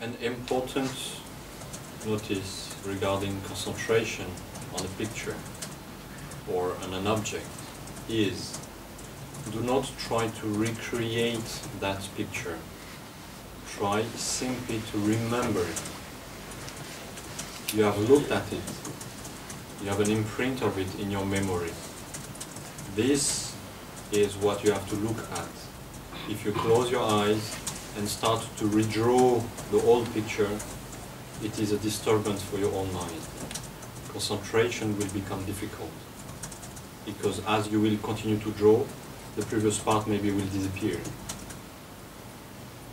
An important notice regarding concentration on a picture or on an object is, do not try to recreate that picture. Try simply to remember it. You have looked at it. You have an imprint of it in your memory. This is what you have to look at. If you close your eyes and start to redraw the old picture, it is a disturbance for your own mind. Concentration will become difficult, because as you will continue to draw, the previous part maybe will disappear.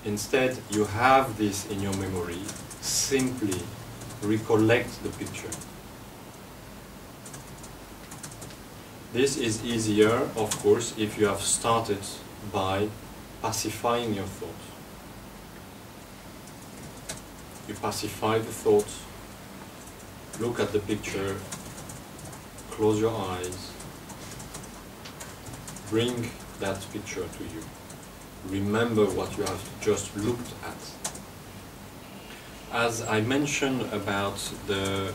Instead, you have this in your memory. Simply recollect the picture. This is easier, of course, if you have started by pacifying your thoughts. You pacify the thoughts, look at the picture, close your eyes, bring that picture to you. Remember what you have just looked at. As I mentioned about the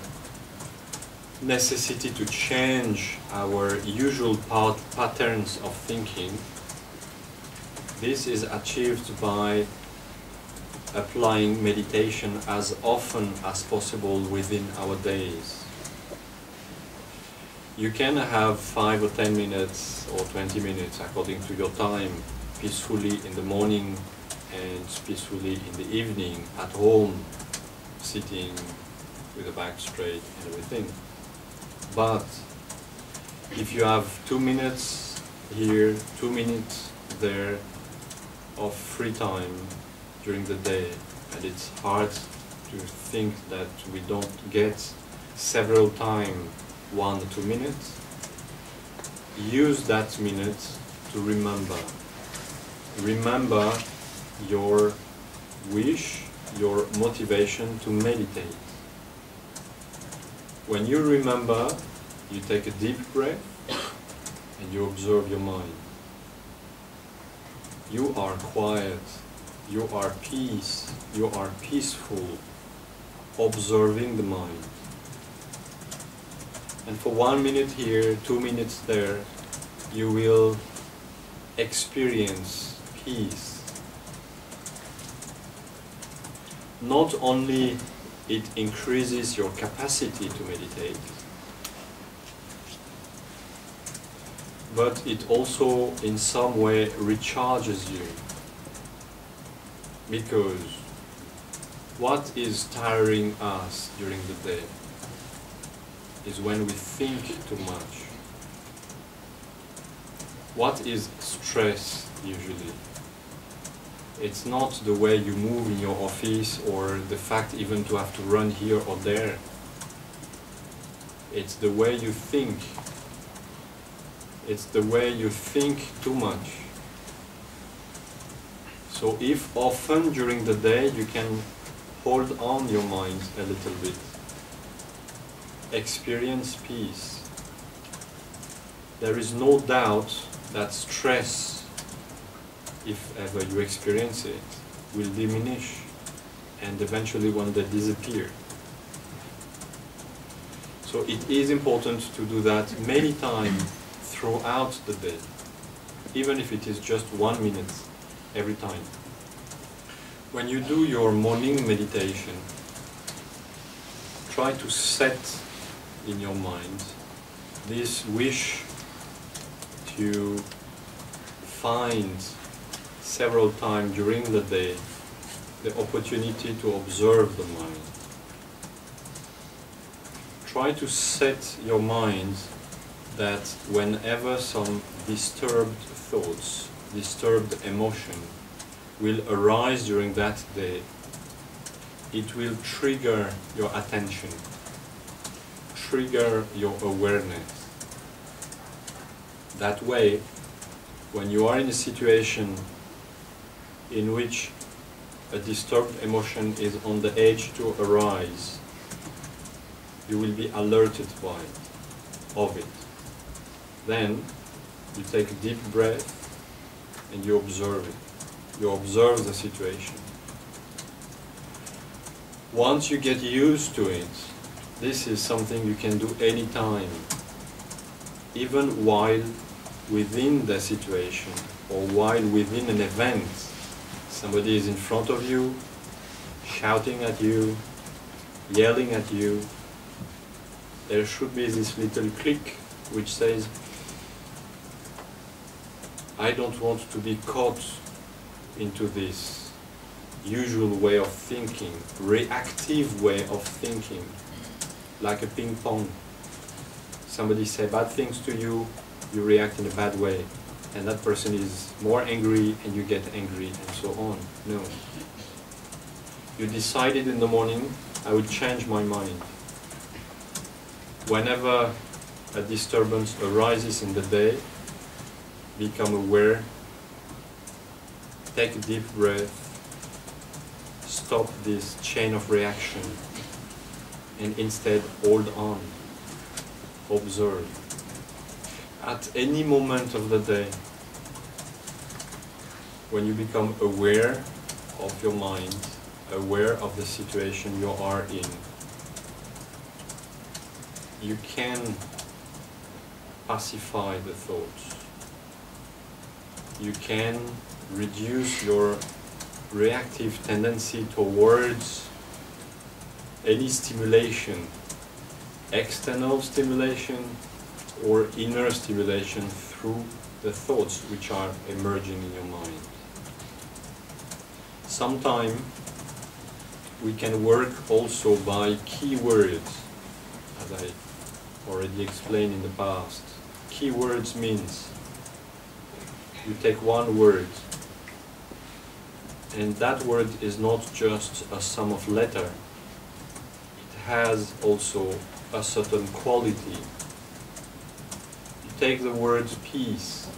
necessity to change our usual patterns of thinking, this is achieved by applying meditation as often as possible within our days. You can have 5 or 10 minutes or 20 minutes according to your time, peacefully in the morning and peacefully in the evening, at home, sitting with the back straight and everything. But if you have 2 minutes here, 2 minutes there of free time during the day, and it's hard to think that we don't get several times 1 or 2 minutes, use that minute to remember. Remember your wish, your motivation to meditate. When you remember, you take a deep breath and you observe your mind. You are quiet, you are peace, you are peaceful, observing the mind. And for 1 minute here, 2 minutes there, you will experience peace. Not only it increases your capacity to meditate, but it also in some way recharges you. Because what is tiring us during the day is when we think too much. What is stress usually? It's not the way you move in your office or the fact even to have to run here or there. It's the way you think. It's the way you think too much. So if often during the day you can hold on your mind a little bit, experience peace. There is no doubt that stress, if ever you experience it, will diminish and eventually one day disappear. So it is important to do that many times throughout the day, even if it is just 1 minute every time. When you do your morning meditation, try to set in your mind this wish to find several times during the day the opportunity to observe the mind. Try to set your mind that whenever some disturbed thoughts, disturbed emotion will arise during that day, it will trigger your attention, trigger your awareness. That way, when you are in a situation in which a disturbed emotion is on the edge to arise, you will be alerted of it. Then you take a deep breath and you observe it. You observe the situation. Once you get used to it, this is something you can do anytime, even while within the situation or while within an event. Somebody is in front of you, shouting at you, yelling at you. There should be this little click which says, I don't want to be caught into this usual way of thinking, reactive way of thinking, like a ping pong. Somebody say bad things to you, you react in a bad way, and that person is more angry and you get angry, and so on. No. You decided in the morning, I will change my mind. Whenever a disturbance arises in the day, become aware, take a deep breath, stop this chain of reaction, and instead hold on, observe. At any moment of the day, when you become aware of your mind, aware of the situation you are in, you can pacify the thoughts. You can reduce your reactive tendency towards any stimulation, external stimulation or inner stimulation through the thoughts which are emerging in your mind. Sometimes we can work also by keywords, as I already explained in the past. Keywords means you take one word, and that word is not just a sum of letters. It has also a certain quality. You take the word peace,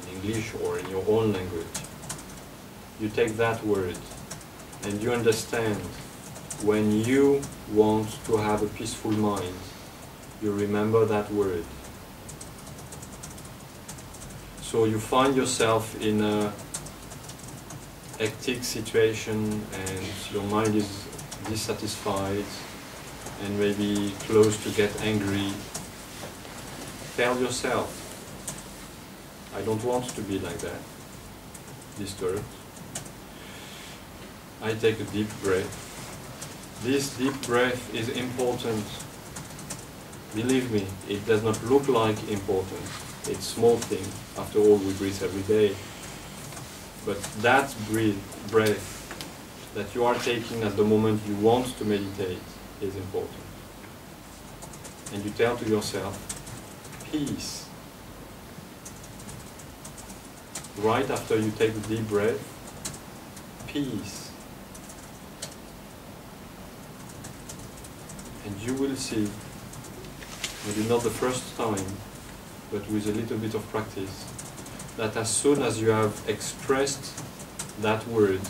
in English or in your own language. You take that word, and you understand when you want to have a peaceful mind, you remember that word. So you find yourself in a hectic situation and your mind is dissatisfied and maybe close to get angry. Tell yourself, I don't want to be like that, disturbed. I take a deep breath. This deep breath is important. Believe me, it does not look like important. It's a small thing. After all, we breathe every day. But that breath that you are taking at the moment you want to meditate is important. And you tell to yourself, peace. Right after you take the deep breath, peace. And you will see, maybe not the first time, but with a little bit of practice, that as soon as you have expressed that word,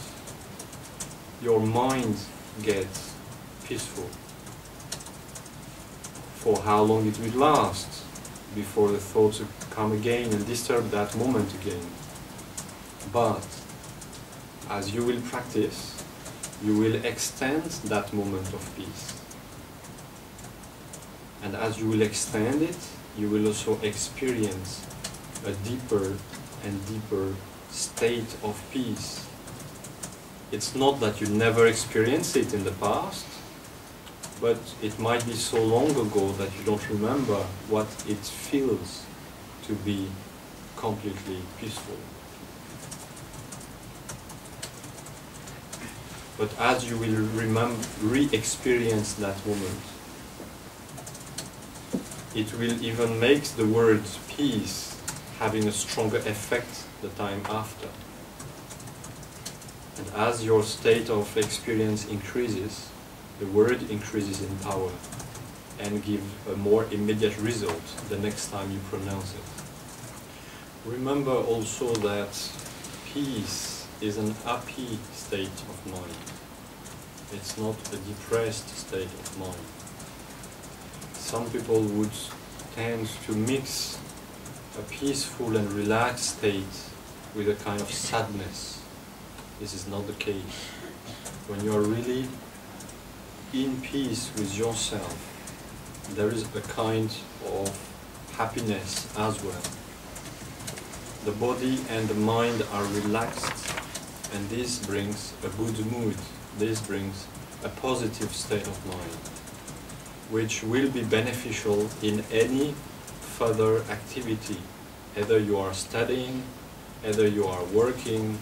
your mind gets peaceful. For how long it will last before the thoughts come again and disturb that moment again. But as you will practice, you will extend that moment of peace. And as you will extend it, you will also experience a deeper and deeper state of peace. It's not that you never experienced it in the past, but it might be so long ago that you don't remember what it feels to be completely peaceful. But as you will re-experience that moment, it will even make the word peace having a stronger effect the time after. And as your state of experience increases, the word increases in power and gives a more immediate result the next time you pronounce it. Remember also that peace is an happy state of mind. It's not a depressed state of mind. Some people would tend to mix a peaceful and relaxed state with a kind of sadness. This is not the case. when you are really in peace with yourself, there is a kind of happiness as well. The body and the mind are relaxed, and this brings a good mood, this brings a positive state of mind, which will be beneficial in any further activity. Either you are studying, either you are working,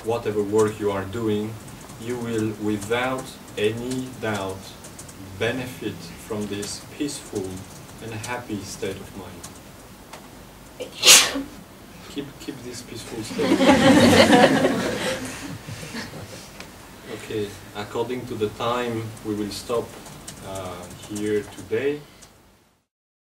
whatever work you are doing, you will without any doubt benefit from this peaceful and happy state of mind. Keep this peaceful state. Okay, according to the time, we will stop here today.